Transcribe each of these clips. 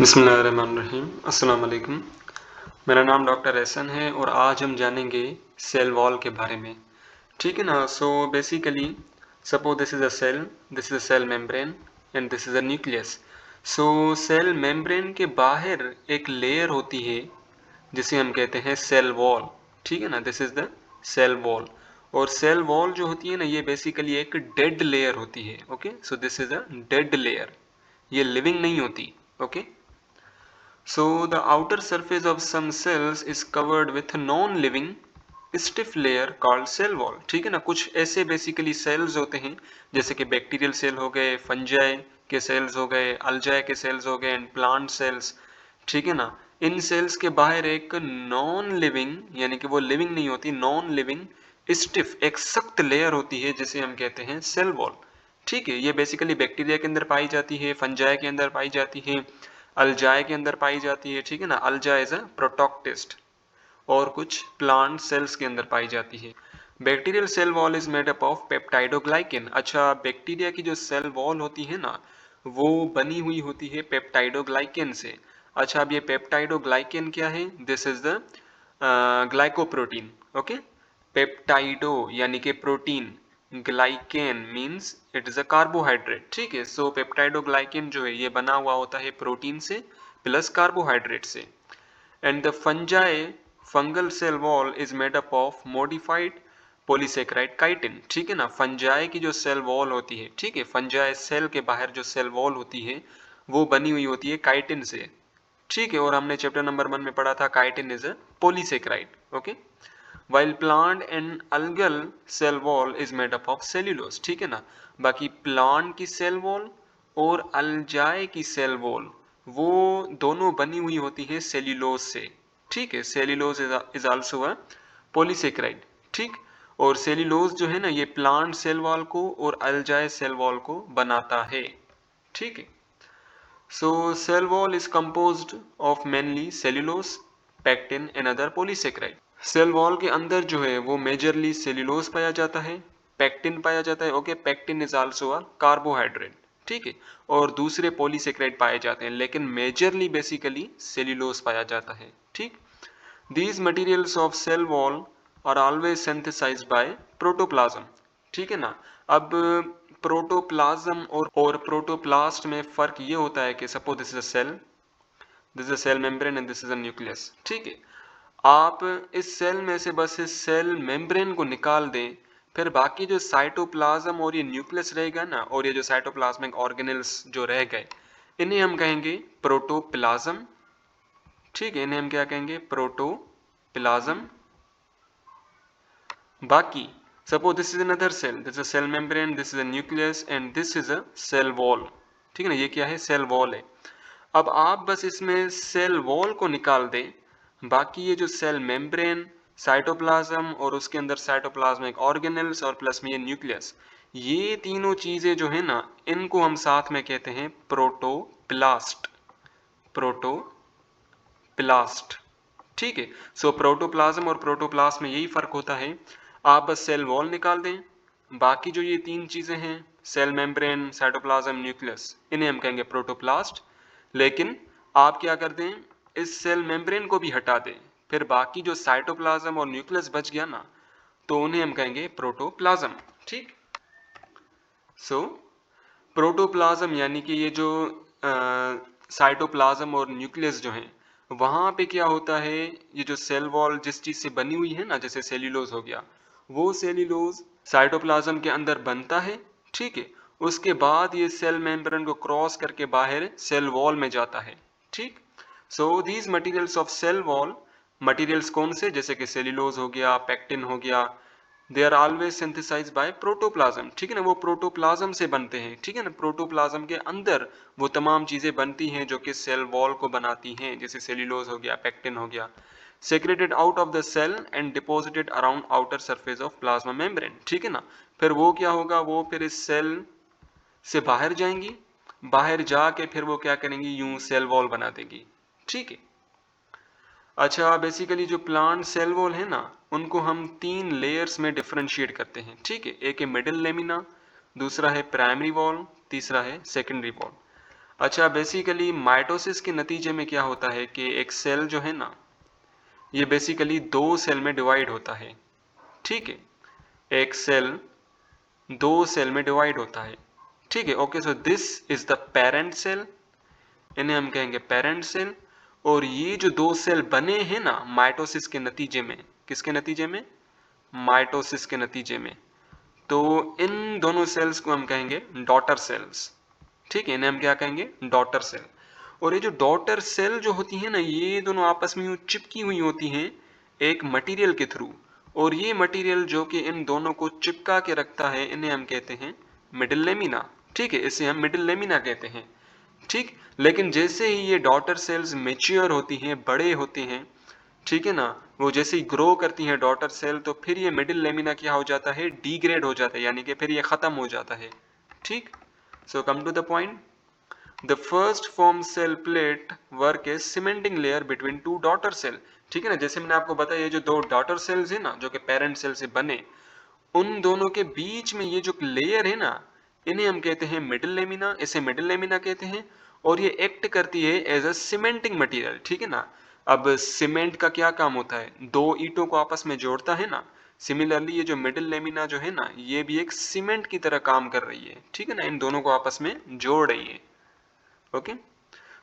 बिस्मिल्लाहिर्रहमानिर्रहीम। अस्सलाम वालेकुम। मेरा नाम डॉक्टर एहसन है और आज हम जानेंगे सेल वॉल के बारे में। ठीक है ना। So basically suppose this is a cell, this is a cell membrane and this is a nucleus. So cell membrane के बाहर एक लेयर होती है जिसे हम कहते हैं सेल वॉल। ठीक है ना, this is the cell wall. और सेल वॉल जो होती है ना, ये बेसिकली एक डेड लेयर होती है। Okay, so this is a dead layer, ये लिविंग नहीं होती। Okay, so the outer surface of some cells is covered with a non-living stiff layer called cell wall। ठीक है ना। कुछ ऐसे बेसिकली सेल्स होते हैं जैसे कि बैक्टीरियल सेल हो गए, फंजाई के सेल्स हो गए, अल्जाई के सेल्स हो गए एंड प्लांट सेल्स। ठीक है ना। इन सेल्स के बाहर एक नॉन लिविंग, यानी कि वो लिविंग नहीं होती, नॉन लिविंग स्टिफ एक सख्त लेयर होती है जिसे हम कहते हैं सेल वॉल। ठीक है, ये बेसिकली बैक्टीरिया के अंदर पाई जाती है, फंजाई के अंदर पाई जाती है, अल्जाई के अंदर पाई जाती है। ठीक है ना, अल्जाई इज अ प्रोटोक्टिस्ट। और कुछ प्लांट सेल्स के अंदर पाई जाती है। Bacterial cell wall is made up of peptidoglycan. अच्छा, बैक्टीरिया की जो सेल वॉल होती है ना, वो बनी हुई होती है पेप्टाइडोग्लाइकेन से। अच्छा, अब ये पेप्टाइडोग्लाइकेन क्या है? This is the glycoprotein. Okay, peptido यानी कि protein, glycan means it is a carbohydrate. ठीक है, सो पेप्टाइडोग्लाइकेन जो है ये बना हुआ होता है प्रोटीन से प्लस कार्बोहाइड्रेट से। And the fungal cell wall is made up of modified polysaccharide chitin। ठीक है ना, फंजाई की जो सेल वॉल होती है, ठीक है, फंजाई सेल के बाहर जो सेल वॉल होती है वो बनी हुई होती है काइटिन से। ठीक है, और हमने चैप्टर नंबर 1 में पढ़ा था chitin is a polysaccharide. Okay, while plant and algal cell wall is made up of cellulose. ठीक है ना, बाकी प्लांट की सेल वॉल और अल्जाई की सेल वॉल वो दोनों बनी हुई होती है सेल्यूलोज से। ठीक है, cellulose is also a polysaccharide. ठीक, और सेल्यूलोज जो है ना, ये प्लांट सेल वॉल को और अल्जाई सेल वॉल को बनाता है। ठीक है, so cell wall is composed of mainly cellulose, pectin and other polysaccharide. Cell wall के अंदर जो है वो मेजरली सेल्यूलोज पाया जाता है, पेक्टिन पाया जाता है। Okay, pectin is also a carbohydrate. ठीक है, और दूसरे पॉलीसेकेराइड पाए जाते हैं, लेकिन मेजरली बेसिकली सेल्यूलोज पाया जाता है। ठीक, these materials of cell wall are always synthesized by protoplasm. ठीक है ना। अब प्रोटोप्लाज्म और प्रोटोप्लास्ट में फर्क ये होता है कि suppose this is a cell, this is a cell membrane and this is a nucleus. ठीक है, आप इस सेल में से बस इस सेल मेम्ब्रेन को निकाल दें, फिर बाकी जो साइटोप्लाज्म और ये न्यूक्लियस रहेगा ना, और ये जो साइटोप्लाज्मिक ऑर्गेनेल्स जो रह गए, इन्हें हम कहेंगे प्रोटोप्लाज्म। ठीक है, इन्हें हम क्या कहेंगे? प्रोटोप्लाज्म। बाकी suppose this is another cell, this is cell membrane, this is a nucleus and this is a cell wall. ठीक है ना, ये क्या है? सेल वॉल है। अब आप बस इसमें सेल वॉल को निकाल दें, बाकी ये जो सेल मेम्ब्रेन, साइटोप्लाज्म और उसके अंदर साइटोप्लाज्मिक ऑर्गेनेल्स और प्लस में ये न्यूक्लियस, ये तीनों चीजें जो है ना, इनको हम साथ में कहते हैं प्रोटोप्लास्ट। प्रोटोप्लास्ट। ठीक है, सो प्रोटोप्लाज्म और प्रोटोप्लास्ट में यही फर्क होता है। आप बस सेल वॉल निकाल दें, बाकी जो ये तीन चीजें हैं, सेल मेम्ब्रेन, साइटोप्लाज्म, न्यूक्लियस, इन्हें हम कहेंगे प्रोटोप्लास्ट। लेकिन आप क्या कर दें, इस सेल मेम्ब्रेन को भी हटा दें, फिर बाकी जो साइटोप्लाज्म और न्यूक्लियस बच गया ना, तो उन्हें हम कहेंगे प्रोटोप्लाज्म। ठीक, सो प्रोटोप्लाज्म यानी कि ये जो साइटोप्लाज्म और न्यूक्लियस जो हैं, वहां पे क्या होता है, ये जो सेल वॉल जिस चीज से बनी हुई है ना, जैसे सेल्यूलोज हो गया, वो सेल्यूलोज साइटोप्लाज्म के अंदर बनता है। ठीक है, उसके बाद ये सेल मेम्ब्रेन को क्रॉस करके बाहर सेल वॉल में जाता है। ठीक, so these materials of cell wall, materials कौन से? जैसे कि सेल्यूलोज हो गया, पेक्टिन हो गया, they are always synthesized by protoplasm. ठीक है ना, वो प्रोटोप्लाज्म से बनते हैं। ठीक है ना, प्रोटोप्लाज्म के अंदर वो तमाम चीजें बनती हैं जो कि सेल वॉल को बनाती हैं, जैसे सेल्यूलोज हो गया, पेक्टिन हो गया, secreted out of the cell and deposited around outer surface of plasma membrane. ठीक है ना, फिर वो क्या होगा, वो फिर इस सेल से बाहर जाएंगी, बाहर जाके फिर वो क्या करेंगी, यूं सेल वॉल बना देगी। ठीक है, अच्छा, बेसिकली जो प्लांट सेल वॉल है ना, उनको हम तीन लेयर्स में डिफरेंशिएट करते हैं। ठीक है, एक है मिडिल लेमिना, दूसरा है प्राइमरी वॉल, तीसरा है सेकेंडरी वॉल। अच्छा, बेसिकली माइटोसिस के नतीजे में क्या होता है कि एक सेल जो है ना, ये बेसिकली दो सेल में डिवाइड होता है। ठीक है, एक सेल दो सेल में डिवाइड होता है। ठीक है, okay, so this is the parent cell, इन्हें हम कहेंगे पेरेंट सेल। और ये जो दो सेल बने हैं ना माइटोसिस के नतीजे में, किसके नतीजे में? माइटोसिस के नतीजे में। तो इन दोनों सेल्स को हम कहेंगे डॉटर सेल्स। ठीक है, इन्हें हम क्या कहेंगे? Daughter cell. और ये जो डॉटर सेल जो होती है ना, ये दोनों आपस में यूं चिपकी हुई होती हैं एक मटेरियल के थ्रू। और ये मटेरियल जो कि इन दोनों को चिपका के रखता है, इन्हें हम कहते हैं मिडिल लेमिना। ठीक है, इसे हम मिडिल लेमिना कहते हैं। ठीक, लेकिन जैसे ही ये डॉटर सेल्स मेच्योर होती हैं, बड़े होते हैं, ठीक है ना, वो जैसे ही ग्रो करती हैं डॉटर सेल, तो फिर ये मिडिल लेमिना क्या हो जाता है? डिग्रेड हो जाता है, यानी कि फिर ये खत्म हो जाता है। ठीक, so come to the point. The first form cell plate work as cementing layer between two daughter cell. ठीक है ना, जैसे मैंने आपको बताया, ये जो दो डॉटर सेल्स है ना, जो कि पेरेंट सेल से बने, उन दोनों के बीच में ये जो लेयर है ना, इन्हें हम कहते हैं मिडिल लेमिना, इसे मिडिल लेमिना कहते हैं। और ये एक्ट करती है एज अ सीमेंटिंग मटेरियल। ठीक है ना, अब सीमेंट का क्या काम होता है? दो ईंटों को आपस में जोड़ता है ना। सिमिलरली ये जो मिडिल लेमिना जो है ना, ये भी एक सीमेंट की तरह काम कर रही है। ठीक है ना, इन दोनों को आपस में जोड़ रही है। Okay,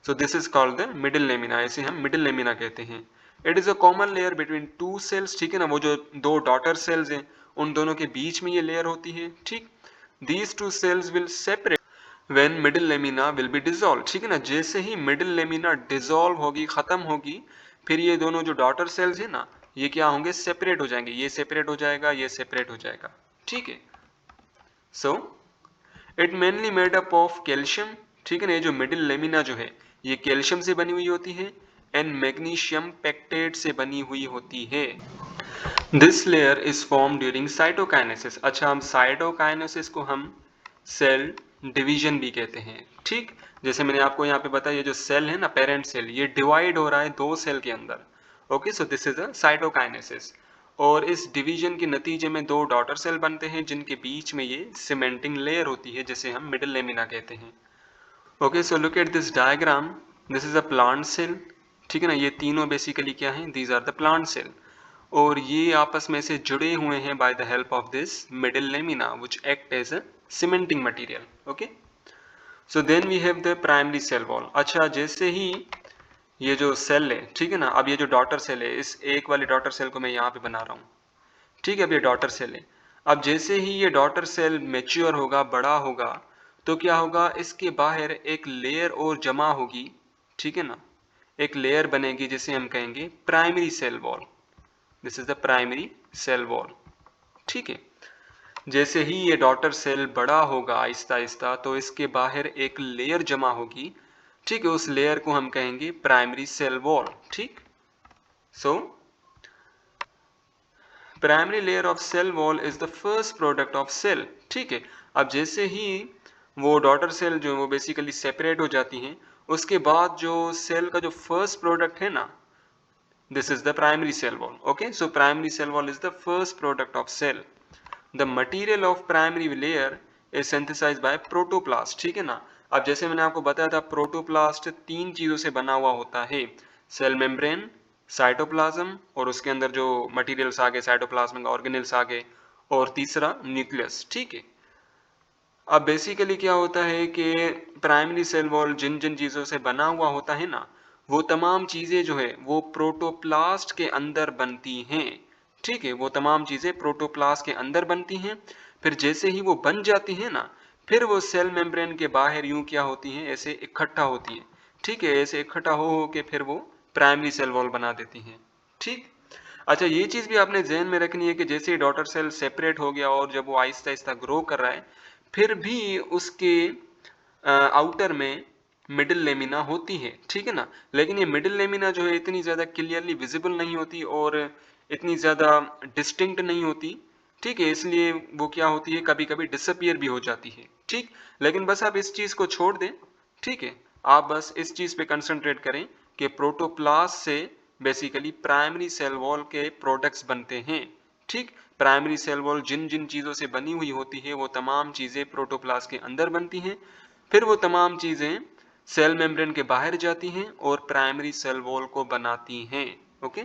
so this is called the middle lamina, इसे हम मिडिल लेमिना कहते हैं। It is a common layer between two cells. ठीक है ना, वो जो दो डॉटर सेल्स हैं, उन दोनों के बीच में ये लेयर होती है। ठीक, these two cells will separate when middle lamina will be dissolve. ठीक है ना, जैसे ही मिडिल लेमिना डिसॉल्व होगी, खत्म होगी, फिर ये दोनों जो डॉटर सेल्स है ना, ये क्या होंगे? सेपरेट हो जाएंगे। ये सेपरेट हो जाएगा, ये सेपरेट हो जाएगा। ठीक है, so it mainly made up of calcium. ठीक है ना, ये जो मिडिल लेमिना जो है, ये कैल्शियम से बनी हुई होती है एंड मैग्नीशियम पेक्टेट से बनी हुई होती है। This layer is form during cytokinesis. अच्छा, हम साइटोकाइनेसिस को हम सेल डिवीजन भी कहते हैं। ठीक, जैसे मैंने आपको यहाँ पे बताया, ये जो सेल है ना, पेरेंट सेल, ये डिवाइड हो रहा है दो सेल के अंदर। Okay, so this is a cytokinesis. और इस डिवीजन के नतीजे में दो डॉटर सेल बनते हैं, जिनके बीच में ये सीमेंटिंग लेयर होती है, जिसे हम मिडिल लेमिना कहते हैं। Okay, so look at this diagram. This is a plant cell. ठीक है ना, ये तीनों बेसिकली क्या हैं? These are the plant cell. और ये आपस में से जुड़े हुए हैं by the help of this middle lamina which act as a cementing material. Okay, so then we have the primary cell wall. अच्छा, जैसे ही ये जो सेल है, ठीक है ना, अब ये जो डॉटर सेल है, इस एक वाली डॉटर सेल को मैं यहाँ पे बना रहा हूँ। ठीक है, अब ये डॉटर सेल है। अब जैसे ही ये डॉटर सेल मेच्योर होगा, बड़ा होगा, तो क्या होगा? इसके बाहर एक लेयर और जमा होगी। ठीक है ना, एक लेयर बनेगी जिसे हम कहेंगे primary cell wall. This is the primary cell wall. ठीक है, जैसे ही ये डॉटर सेल बड़ा होगा आहिस्ता आहिस्ता, तो इसके बाहर एक लेयर जमा होगी। ठीक है, उस लेयर को हम कहेंगे प्राइमरी सेल वॉल। ठीक, so primary layer of cell wall is the first product of cell. ठीक है, अब जैसे ही वो डॉटर सेल जो वो बेसिकली सेपरेट हो जाती हैं, उसके बाद जो सेल का जो फर्स्ट प्रोडक्ट है ना, this is the primary cell wall. Okay, so primary cell wall is the first product of cell. The material of primary layer is synthesized by protoplast. ठीक है ना, अब जैसे मैंने आपको बताया था, प्रोटोप्लास्ट तीन चीजों से बना हुआ होता है। सेल मेम्ब्रेन, साइटोप्लाज्म, और उसके अंदर जो मटेरियल्स आ गए, साइटोप्लाज्मिक ऑर्गेनेल्स आ गए, और तीसरा न्यूक्लियस। ठीक है, अब बेसिकली क्या होता है कि प्राइमरी सेल वॉल जिन जिन चीज़ों से बना हुआ होता है ना, वो तमाम चीज़ें जो है वो प्रोटोप्लास्ट के अंदर बनती हैं। ठीक है, वो तमाम चीज़ें प्रोटोप्लास्ट के अंदर बनती हैं। फिर जैसे ही वो बन जाती हैं ना, फिर वो सेल मेम्ब्रेन के बाहर यूं क्या होती हैं? ऐसे इकट्ठा होती हैं। ठीक है, ऐसे इकट्ठा हो के फिर वो प्राइमरी सेल वॉल बना देती हैं। ठीक, अच्छा, ये चीज़ भी आपने ध्यान में रखनी है कि जैसे ही डॉटर सेल सेपरेट हो गया और जब वो आहिस्ता आहिस्ता ग्रो कर रहा है, फिर भी उसके आउटर में मिडिल लेमिना होती है। ठीक है ना, लेकिन ये मिडिल लेमिना जो है इतनी ज़्यादा क्लियरली विजिबल नहीं होती और इतनी ज़्यादा डिस्टिंक्ट नहीं होती। ठीक है, इसलिए वो क्या होती है, कभी कभी डिसअपियर भी हो जाती है। ठीक, लेकिन बस आप इस चीज़ को छोड़ दें। ठीक है, आप बस इस चीज़ पे कंसंट्रेट करें कि प्रोटोप्लास्ट से बेसिकली प्राइमरी सेल वॉल के प्रोडक्ट्स बनते हैं। ठीक, प्राइमरी सेल वॉल जिन जिन चीज़ों से बनी हुई होती है, वो तमाम चीज़ें प्रोटोप्लास्ट के अंदर बनती हैं। फिर वो तमाम चीज़ें सेल मेम्ब्रेन के बाहर जाती हैं और प्राइमरी सेल वॉल को बनाती हैं। Okay,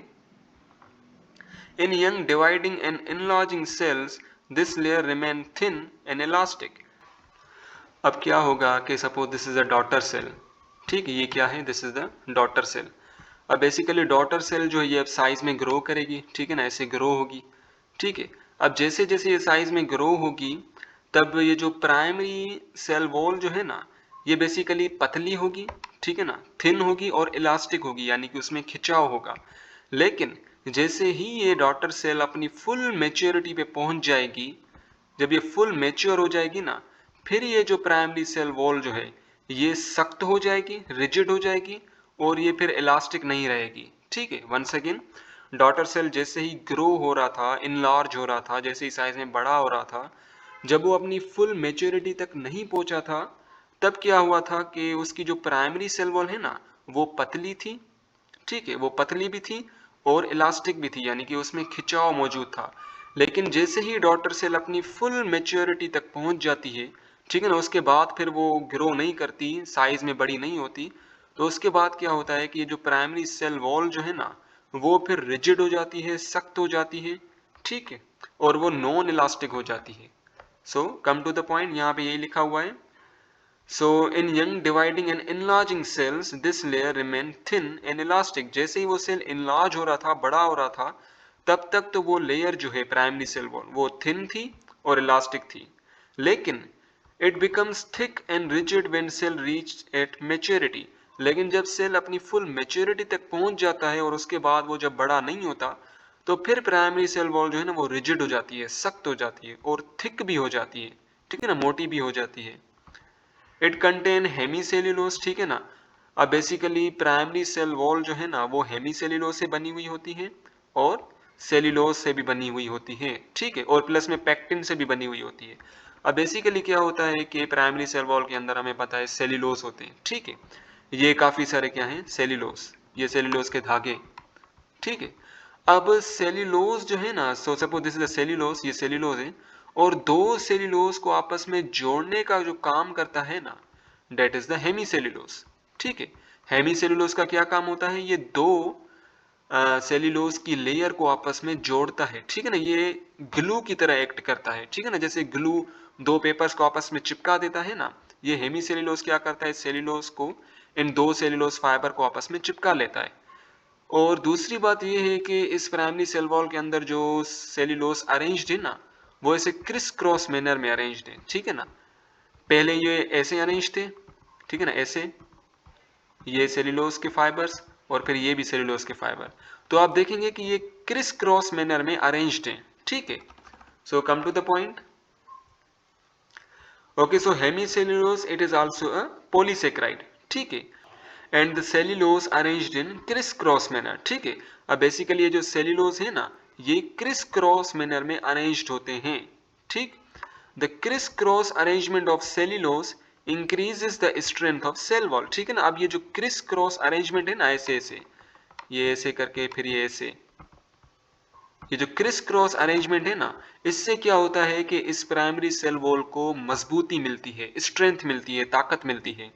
in young dividing and enlarging cells this layer remain thin and elastic। अब क्या होगा कि suppose this is a daughter cell, ठीक है, ये क्या है, this is the daughter cell. अब बेसिकली डॉटर सेल जो है ये अब साइज में ग्रो करेगी, ठीक है ना, ऐसे ग्रो होगी, ठीक है। अब जैसे जैसे ये साइज में ग्रो होगी तब ये जो प्राइमरी सेल वॉल जो है ना ये बेसिकली पतली होगी, ठीक है ना, थिन होगी और इलास्टिक होगी, यानी कि उसमें खिंचाव होगा। लेकिन जैसे ही ये डॉटर सेल अपनी फुल मेच्योरिटी पे पहुंच जाएगी, जब ये फुल मेच्योर हो जाएगी ना, फिर ये जो प्राइमरी सेल वॉल जो है ये सख्त हो जाएगी, रिजिड हो जाएगी और ये फिर इलास्टिक नहीं रहेगी, ठीक है। वंस अगेन, डॉटर सेल जैसे ही ग्रो हो रहा था, इनलार्ज हो रहा था, जैसे ही साइज में बड़ा हो रहा था, जब वो अपनी फुल मेच्योरिटी तक नहीं पहुंचा था तब क्या हुआ था कि उसकी जो प्राइमरी सेल वॉल है ना वो पतली थी, ठीक है, वो पतली भी थी और इलास्टिक भी थी, यानी कि उसमें खिंचाव मौजूद था। लेकिन जैसे ही डॉटर सेल अपनी फुल मेच्योरिटी तक पहुंच जाती है, ठीक है ना, उसके बाद फिर वो ग्रो नहीं करती, साइज में बड़ी नहीं होती, तो उसके बाद क्या होता है कि ये जो प्राइमरी सेल वॉल जो है ना वो फिर रिजिड हो जाती है, सख्त हो जाती है, ठीक है, और वो नॉन इलास्टिक हो जाती है। So come to the point, यहाँ पे यही लिखा हुआ है। So in young dividing and enlarging cells, this layer remain thin and elastic। जैसे ही वो सेल enlarge हो रहा था, बड़ा हो रहा था, तब तक तो वो लेयर जो है प्राइमरी सेल वॉल वो थिन थी और इलास्टिक थी। लेकिन it becomes thick and rigid when cell reach at maturity। लेकिन जब सेल अपनी फुल मेच्योरिटी तक पहुंच जाता है और उसके बाद वो जब बड़ा नहीं होता तो फिर प्राइमरी सेल वॉल जो है ना वो रिजिड हो जाती है, सख्त हो जाती है और थिक भी हो जाती है, ठीक है ना, मोटी भी हो जाती है। इट कंटेन हेमीसेल्यूलोज, ठीक है ना। अब बेसिकली प्राइमरी सेल वॉल जो है ना वो हेमीसेल्यूलोज से बनी हुई होती है और सेल्यूलोज से भी बनी हुई होती है, ठीक है, और प्लस में पैक्टिन से भी बनी हुई होती है। अब बेसिकली क्या होता है कि प्राइमरी सेल वॉल के अंदर हमें पता है सेल्यूलोज होते हैं, ठीक है, ये काफी सारे क्या हैं, सेल्यूलोज, ये सेल्यूलोज के धागे, ठीक है। अब सेल्यूलोज जो है ना, so suppose this is cellulose, ये सेल्यूलोज है, और दो सेल्यूलोज को आपस में जोड़ने का जो काम करता है ना डेट इज द हेमीसेल्यूलोज, ठीक है। हेमीसेल्यूलोज का क्या काम होता है, ये दो सेल्यूलोज की लेयर को आपस में जोड़ता है, ठीक है ना, ये ग्लू की तरह एक्ट करता है, ठीक है ना, जैसे ग्लू दो पेपर्स को आपस में चिपका देता है ना, ये हेमीसेल्यूलोज क्या करता है, सेल्यूलोज को, इन दो सेल्यूलोज फाइबर को आपस में चिपका लेता है। और दूसरी बात यह है कि इस प्राइमरी सेल वॉल के अंदर जो सेल्यूलोज अरेंज्ड है ना वो ऐसे क्रिस क्रॉस मैनर में अरेंज्ड है, ठीक है ना। पहले ये ऐसे अरेंज थे, ठीक है ना, ऐसे, ये सेल्यूलोज के फाइबर्स और फिर ये भी सेल्यूलोज के फाइबर, तो आप देखेंगे कि ये क्रिस क्रॉस मैनर में अरेंज्ड है, ठीक है। So come to the point. Okay, so hemicellulose it is also a polysaccharide, ठीक है, and the cellulose arranged in criss cross manner, ठीक है। अब बेसिकली ये जो सेल्यूलोज है ना ये क्रिस क्रॉस मैनर में अरेंज्ड होते हैं, ठीक। The crisscross arrangement of cellulose increases the strength of cell wall, ठीक है ना। अब ये जो क्रिस क्रॉस अरेंजमेंट है ना, ऐसे ऐसे, ये ऐसे करके फिर ये ऐसे, ये जो क्रिस क्रॉस अरेंजमेंट है ना इससे क्या होता है कि इस प्राइमरी सेल वॉल को मजबूती मिलती है, स्ट्रेंथ मिलती है, ताकत मिलती है।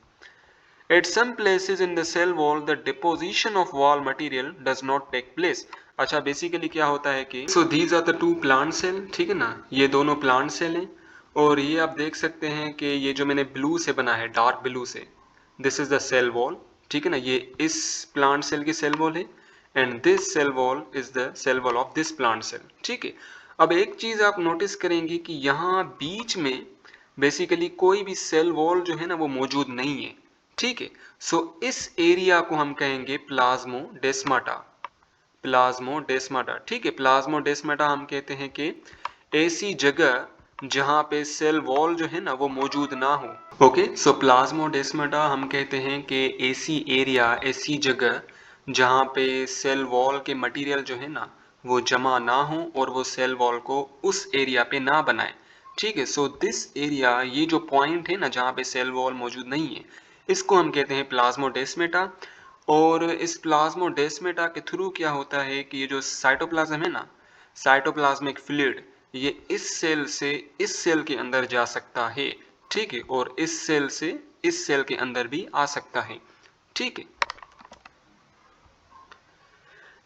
At some places in the cell wall, the deposition of wall material does not take place। अच्छा, बेसिकली क्या होता है कि so these are the two plant cell, ठीक है ना, ये दोनों प्लांट सेल हैं और ये आप देख सकते हैं कि ये जो मैंने ब्लू से बना है, डार्क ब्लू से, this is the cell wall, ठीक है ना, ये इस प्लांट सेल की सेल वॉल है and this cell wall is the cell wall of this plant cell, ठीक है। अब एक चीज आप नोटिस करेंगे कि यहाँ बीच में बेसिकली कोई भी सेल वॉल जो है ना वो मौजूद नहीं है, ठीक है। सो इस एरिया को हम कहेंगे प्लाज्मोडेस्माटा, प्लाज्मोडेस्माटा, ठीक है। प्लाज्मोडेस्माटा हम कहते हैं कि ऐसी जगह जहां पे सेल वॉल जो है ना वो मौजूद ना हो। ओके, सो प्लाज्मोडेस्माटा हम कहते हैं कि ऐसी एरिया, ऐसी जगह जहां पे सेल वॉल के मटेरियल जो है ना वो जमा ना हो और वो सेल वॉल को उस एरिया पे ना बनाए, ठीक है। सो दिस एरिया, ये जो पॉइंट है ना जहां पे सेल वॉल मौजूद नहीं है, इसको हम कहते हैं प्लाज्मोडेस्माटा। और इस प्लाज्मोडेस्माटा के थ्रू क्या होता है कि ये जो साइटोप्लाज्म है ना, साइटोप्लाज्मिक फ्लूइड, ये इस सेल से इस सेल के अंदर जा सकता है, ठीक है, और इस सेल से इस सेल के अंदर भी आ सकता है, ठीक है।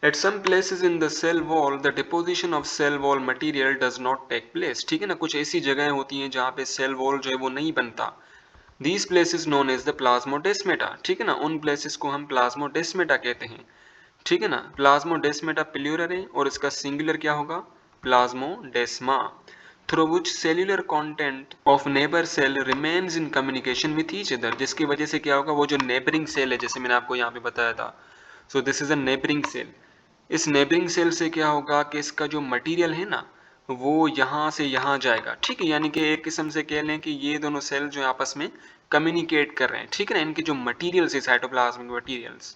At some places in the cell wall, the deposition of cell wall material does not take place, ठीक है ना। कुछ ऐसी जगहें होती हैं जहाँ पे सेल वॉल जो है वो नहीं बनता। These places known as the plasmodesmata, ठीक है ना। उन प्लेसेस को हम प्लाज्मोडेस्मेटा कहते हैं, ठीक है ना। प्लाज्मोडेस्मेटा प्लूरल है और इसका सिंगुलर क्या होगा, plasmodesma. Through which cellular content of neighbour cell remains in communication with each other, जिसकी वजह से क्या होगा, वो जो नेबरिंग सेल है, जैसे मैंने आपको यहाँ पे बताया था, so this is a neighbouring cell. इस नेबरिंग सेल से क्या होगा कि इसका जो मटेरियल है ना वो यहाँ से यहाँ जाएगा, ठीक है। यानी कि एक किस्म से कह लें कि ये दोनों सेल जो आपस में कम्युनिकेट कर रहे हैं, ठीक है ना। इनके जो मटेरियल्स है, साइटोप्लाज्मिक मटेरियल्स,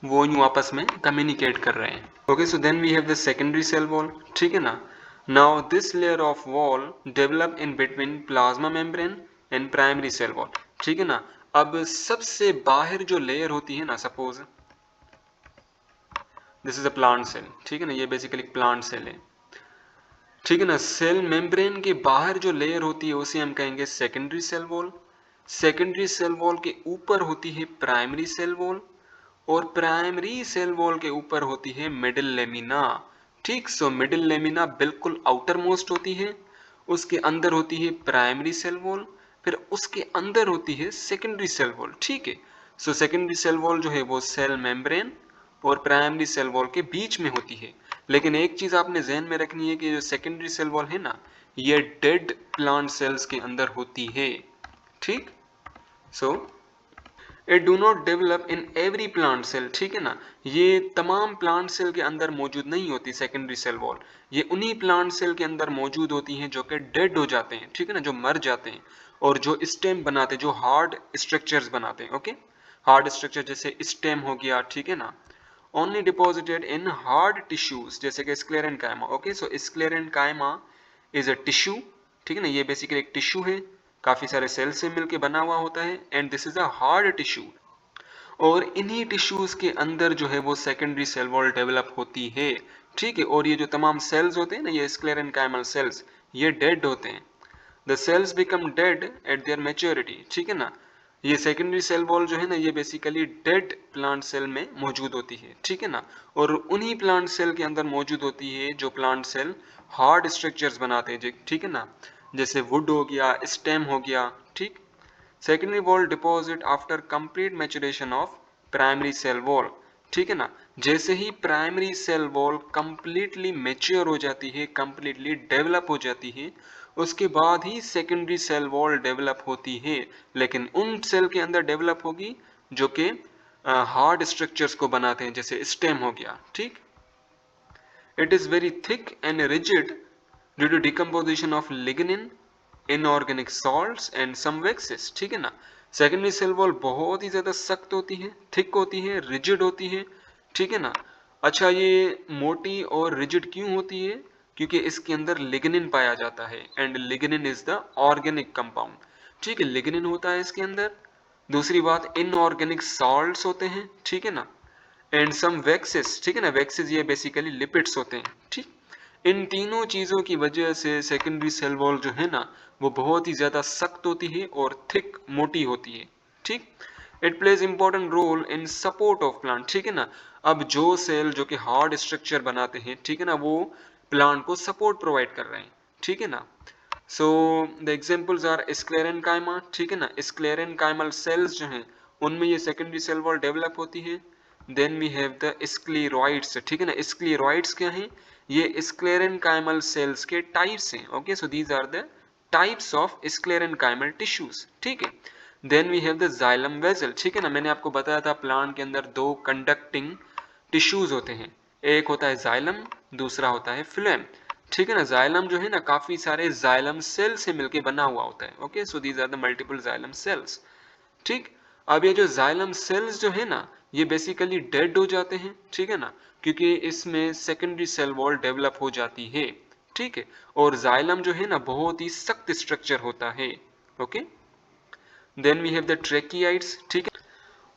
वो यूं आपस में कम्युनिकेट कर रहे हैं। Okay, so then we have the secondary cell wall, ठीक है ना। Now this layer of wall develop in between plasma membrane and primary cell wall, ठीक है ना। अब सबसे बाहर जो लेयर होती है ना, suppose this is a plant cell, ठीक है ना, ये बेसिकली प्लांट सेल है, ठीक है ना। सेल मेम्ब्रेन के बाहर जो लेयर होती है उसे हम कहेंगे secondary cell wall. Secondary cell wall के ऊपर होती है प्राइमरी सेल वॉल और प्राइमरी सेल वॉल के ऊपर होती है मिडिल लेमिना, ठीक। सो मिडिल लेमिना बिल्कुल आउटर मोस्ट होती है, उसके अंदर होती है प्राइमरी सेल वॉल, फिर उसके अंदर होती है सेकेंडरी सेल वॉल, ठीक है। सो सेकेंडरी सेल वॉल जो है वो सेल मेम्ब्रेन और प्राइमरी सेल वॉल के बीच में होती है। लेकिन एक चीज आपने ध्यान में रखनी है कि जो सेकेंडरी सेल वॉल है ना, ये डेड प्लांट सेल्स के अंदर होती है, ठीक। So it do not develop in every plant cell, ठीक है ना। ये तमाम प्लांट सेल के अंदर मौजूद नहीं होती सेकेंडरी सेल वॉल, ये उन्हीं प्लांट सेल के अंदर मौजूद होती हैं जो कि डेड हो जाते हैं, ठीक है ना, जो मर जाते हैं और जो स्टेम बनाते हैं, जो हार्ड स्ट्रक्चर्स बनाते हैं। ओके, हार्ड स्ट्रक्चर जैसे स्टेम हो गया, ठीक है ना। Only deposited in hard tissues जैसे कि sclerenchyma. Okay, so sclerenchyma is a tissue, ठीक है ना। ये बेसिकली एक टिश्यू है, काफी सारे सेल से मिलकर बना हुआ होता है, and this is a hard tissue. और इन्हीं टिश्यूज के अंदर जो है वो सेकेंडरी सेल वॉल डेवलप होती है, ठीक है। और ये जो तमाम सेल्स होते हैं ना, ये स्क्लेरेन्काइमल सेल्स, ये डेड होते हैं। The sales become dead eight there maturity, ठीक है ना। ये सेकेंडरी सेल वॉल जो है ना, ये बेसिकली डेड प्लांट सेल में मौजूद होती है, ठीक है ना। और उन्हीं प्लांट सेल के अंदर मौजूद होती है जो प्लांट सेल हार्ड स्ट्रक्चर्स बनाते हैं, ठीक है ना, जैसे वुड हो गया, स्टेम हो गया, ठीक। Secondary wall deposit after complete maturation of primary cell wall, ठीक है ना। जैसे ही primary cell wall completely mature हो जाती है, कंप्लीटली डेवलप हो जाती है, उसके बाद ही सेकेंडरी सेल वॉल डेवलप होती है। लेकिन उन सेल के अंदर डेवलप होगी जो कि हार्ड स्ट्रक्चर्स को बनाते हैं, जैसे स्टेम हो गया, ठीक। It is very thick and rigid due to decomposition of lignin, inorganic salts and some waxes, ठीक है ना। सेकेंडरी सेल वॉल बहुत ही ज्यादा सख्त होती है, थिक होती है, रिजिड होती है, ठीक है ना। अच्छा, ये मोटी और रिजिड क्यों होती है, क्योंकि इसके अंदर लिग्निन पाया जाता है, and lignin is the organic compound, ठीक है। लिग्निन होता है इसके अंदर। दूसरी बात, इनऑर्गेनिक सॉल्ट्स होते हैं, ठीक है ना, एंड सम वैक्सेस, ठीक है ना। वैक्सेस ये बेसिकली लिपिड्स होते हैं, ठीक। इन तीनों चीजों की वजह से सेकेंडरी सेल वॉल जो है ना वो बहुत ही ज्यादा सख्त होती है और थिक, मोटी होती है, ठीक। It plays important role in support of plant, ठीक है ना। अब जो सेल जो कि हार्ड स्ट्रक्चर बनाते हैं, ठीक है ना, वो प्लांट को सपोर्ट प्रोवाइड कर रहे हैं, ठीक है ना। So the examples are sclerenchyma, ठीक है ना। स्क्लेरेन्काइमल सेल्स जो हैं उनमें ये सेकेंडरी सेल वॉल डेवलप होती है। Then we have the sclereids, ठीक है ना। स्क्लेरॉइड्स क्या हैं, ये स्क्लेरेन्काइमल सेल्स के टाइप्स हैं। Okay, so these are the types of sclerenchymal tissues, ठीक है। Then we have the xylem vessel, ठीक है ना। मैंने आपको बताया था प्लांट के अंदर दो कंडक्टिंग टिश्यूज होते हैं, एक होता है जाइलम, दूसरा होता है फ्लोएम, ठीक है ना। जाइलम जो है ना काफी सारे जाइलम सेल से मिलके बना हुआ होता है। Okay, so these are the multiple xylem cells, ठीक। अब ये जो जाइलम सेल्स जो है ना ये बेसिकली डेड हो जाते हैं, ठीक है ना, क्योंकि इसमें सेकेंडरी सेल वॉल डेवलप हो जाती है, ठीक है। और जाइलम जो है ना बहुत ही सख्त स्ट्रक्चर होता है। Okay, then we have the tracheids, ठीक है।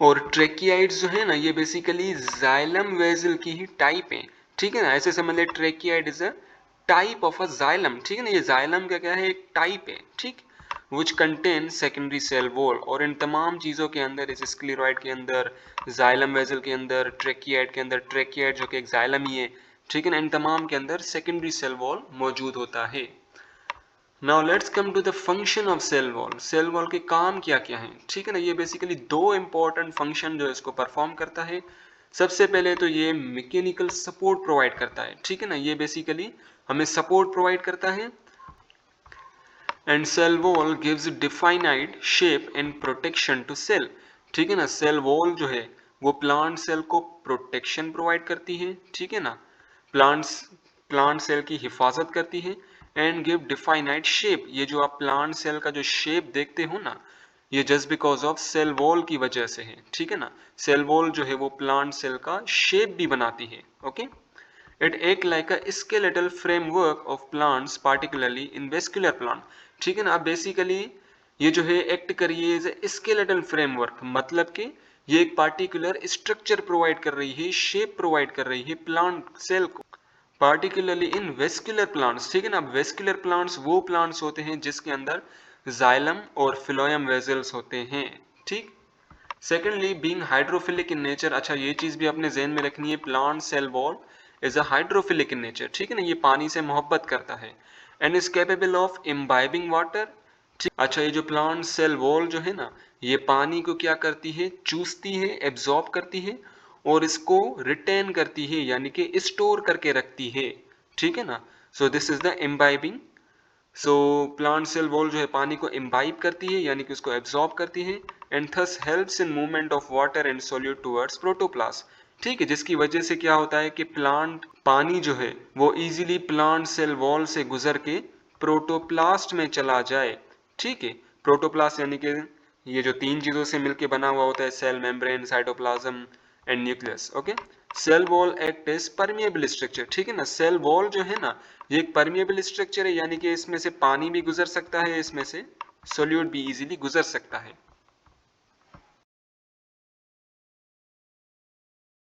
और ट्रेकियाइड्स जो है ना ये बेसिकली जाइलम वेजल की ही टाइप है, ठीक है ना। ऐसे समझ ले tracheid is a type of a xylem, ठीक है ना। ये जाइलम का क्या है, एक टाइप है, ठीक। Which contain secondary cell wall, और इन तमाम चीज़ों के अंदर, इस स्क्लेरॉइड के अंदर, जाइलम वेसल के अंदर, ट्रेकियाइड के अंदर, ट्रेकियाइड जो कि एक जाइलम ही है, ठीक है ना, इन तमाम के अंदर सेकेंडरी सेल वॉल मौजूद होता है। Now let's come to the function of cell wall. Cell wall के काम क्या क्या हैं, ठीक है ना। ये बेसिकली दो इंपॉर्टेंट फंक्शन जो इसको परफॉर्म करता है। सबसे पहले तो ये मैकेनिकल सपोर्ट प्रोवाइड करता है, ठीक है ना, ये बेसिकली हमें सपोर्ट प्रोवाइड करता है। And cell wall gives definite shape and protection to cell, ठीक है ना। सेल वॉल जो है वो प्लांट सेल को प्रोटेक्शन प्रोवाइड करती है, ठीक है ना, प्लांट सेल की हिफाजत करती है। एंड गिव डिफाइनाइट शेप, ये जो आप प्लांट सेल का जो शेप देखते हो ना, ये just because of cell wall की वजह से है, ठीक है ना। सेल वॉल जो है वो प्लांट सेल का शेप भी बनाती है। ओके, इट एक like a skeletal framework of plants, particularly in vascular plant, ठीक है ना। अब बेसिकली ये जो है एक्ट करिए एज ए स्केलेटल फ्रेमवर्क, मतलब कि ये एक पार्टिकुलर स्ट्रक्चर प्रोवाइड कर रही है, शेप प्रोवाइड कर रही है प्लांट सेल को, पार्टिकुलरली इन वेस्कुलर प्लांट्स, ठीक है ना। वेस्कुलर प्लांट्स वो प्लांट्स होते हैं जिसके अंदर जाइलम और फिलोयम वेजल्स होते हैं, ठीक। Secondly being hydrophilic in nature, अच्छा ये चीज भी अपने जहन में रखनी है, plant cell wall is a hydrophilic in nature, ठीक है ना, ये पानी से मोहब्बत करता है। And is capable of imbibing water, ठीक। अच्छा ये जो प्लांट सेल वॉल जो है ना, ये पानी को क्या करती है, चूसती है, एब्जॉर्ब करती है, और इसको रिटेन करती है, यानी कि स्टोर करके रखती है, ठीक है ना। So this is the imbibing. So plant cell wall जो है पानी को इम्बाइब करती है, यानी कि उसको एब्जॉर्ब करती है। And thus helps in movement of water and solute towards protoplast, ठीक है, जिसकी वजह से क्या होता है कि प्लांट पानी जो है वो इजीली प्लांट सेल वॉल से गुजर के प्रोटोप्लास्ट में चला जाए, ठीक है। प्रोटोप्लास्ट यानी कि ये जो तीन चीजों से मिलकर बना हुआ होता है, cell membrane, cytoplasm and nucleus. Okay, cell wall act as permeable structure, ठीक है ना। सेल वॉल जो है ना, ये एक परमिएबल स्ट्रक्चर है, यानी कि इसमें से पानी भी गुजर सकता है, इसमें से सोल्यूट भी इजीली गुजर सकता है।